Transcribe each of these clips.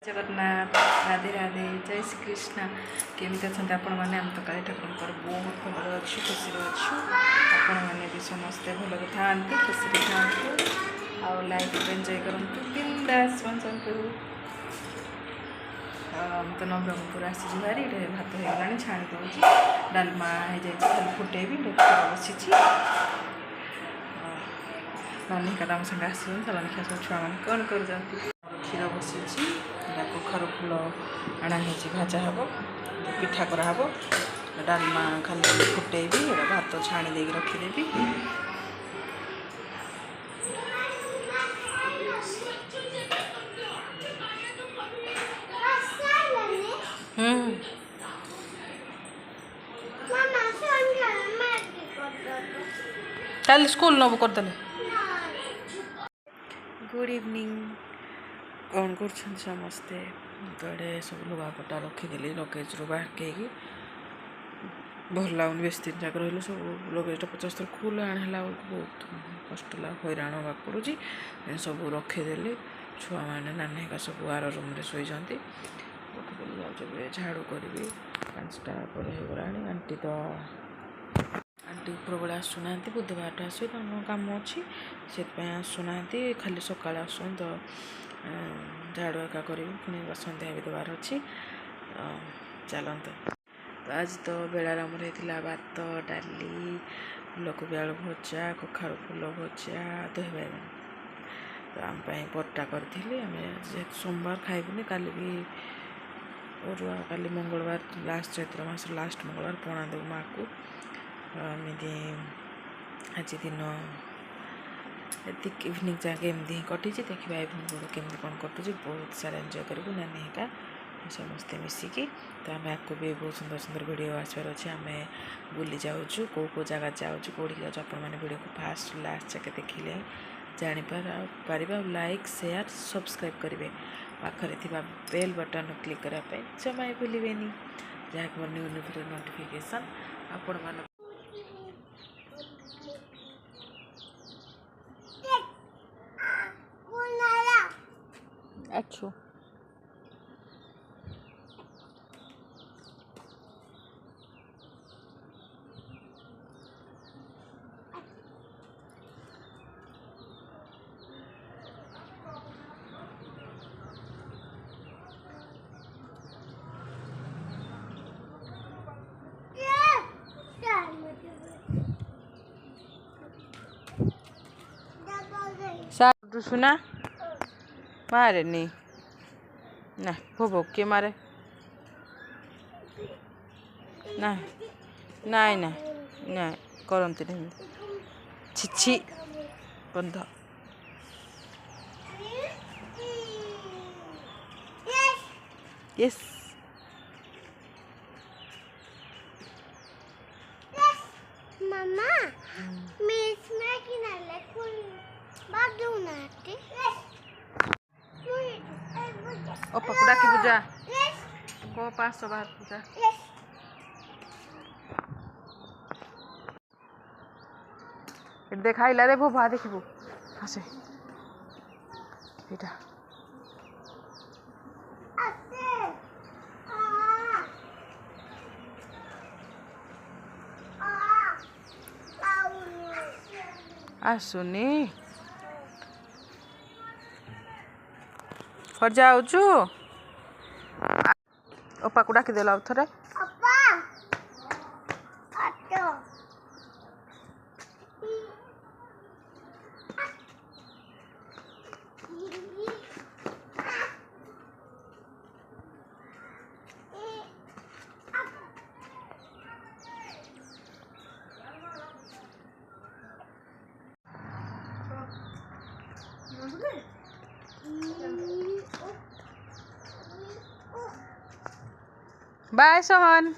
जगन्नाथ राधे राधे जय श्री कृष्ण केमती अच्छा आपण मैंने आम तो काली ठाकुर बहुत भल अच्छी खुशी अच्छु आपण मैंने भी समस्ते भल था खुशी था लाइफ एंजॉय करते बिंदास बंचु तो नवरंगपुर आसी भारी भात हो गला छाणी दूसरी डालमा हो जाए फुटेबी बसी नानी का आम संगे आस सब छुआ मैंने कौन कर क्षीर बसी कखार फूल आना भाजा हम पिठा कराब डालमा खाली फुटेबी भात छाणी दे रखिदेवी कल स्कूल नब करदे गुड इवनिंग कौन कर समस्ते गड़े सब लुगापटा रखीदेली लगेज रू बाहर के भल लगुन बेस दिन जाक रही सब लगेजटा 50 थर फुल आना बहुत कष्ट लग हैरान होगा पड़ी सब रखीदेली छुआ मैंने नानी का सब आर रूम शोई रखीदेली जाऊे झाड़ू करी 5टा पर होगला आंटी तो आंटी उपरबे आसुना बुधवार आस कम अच्छी से आसुना खाली सका आसुन तो झाड़ू एका करी पुणी सन्ध्या भी देवार अच्छी चलते तो आज तो बेलाराम भात डाली फूलकोबी आलू भजा कखार फूल भजा दही बाइगण तो आम परटा करी आम सोमवार खाइबुनि काली भी अरुआ काली मंगलवार लास्ट चैत्र मास लास्ट मंगलवार पणा देव माँ को एमती आज दिन इवनिंग जाके एमती ही कटी देखा इवनिंग गुड़ केमती कौन कटुच बहुत सारा एंजॉय करूँ नानी का समस्ते मिसिकी तो आम आपको भी बहुत सुंदर सुंदर वीडियो आसबार अच्छे आम बुली जाऊँ कौ जगह जाऊँ कौटी जाऊँ आपण मैंने वीडियो को फास्ट लास्ट जाके देखिले जापर लाइक शेयर सब्सक्राइब करेंगे पाखे बेल बटन क्लिक करने जमा भूलें जहाँ more new new video notification आपण मान अच्छा सुना मारे नहीं ना भोग के मारे ना नाई ना ना करती नहीं छिछी बंध यस मामा मिस में किनारे फुल बादूना टी ओ पकड़ा की पूजा को 500 बार पूजा देखाइला रे भोभा देखबू हसे एटा आसुनी फट जाऊचु ओपा को डाकी देला थरे अपा अटो बाय सोहन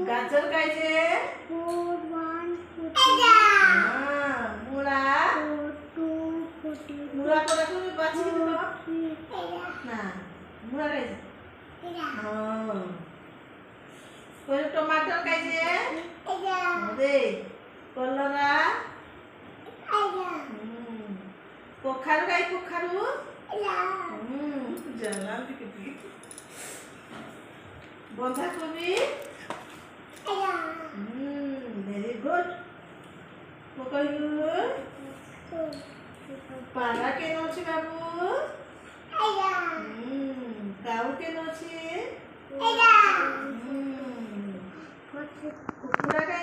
गाजर खायचे मुळा मुळा कोणाको बाची ना मुळा खायचे कोणी टमाटर खायचे दे कलरा कखारू खाई कखारू जला बंधाकोबी वेरी गुड पारा के नोची बाबू काऊ के नोची कुकुड़ा का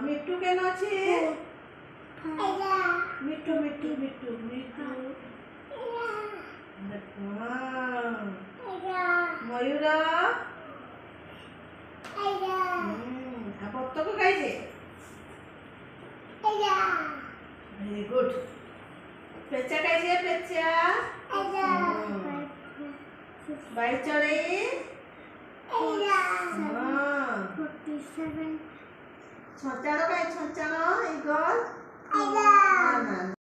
मिट्टू के नोची मिट्टू मिट्टू मिट्टू मिट्टू मयूर बत्तक खाइছে वेरी गुड पेचा खाइছে पेचा बाई चढ़े छचाड़ खाए छचाड़ इगल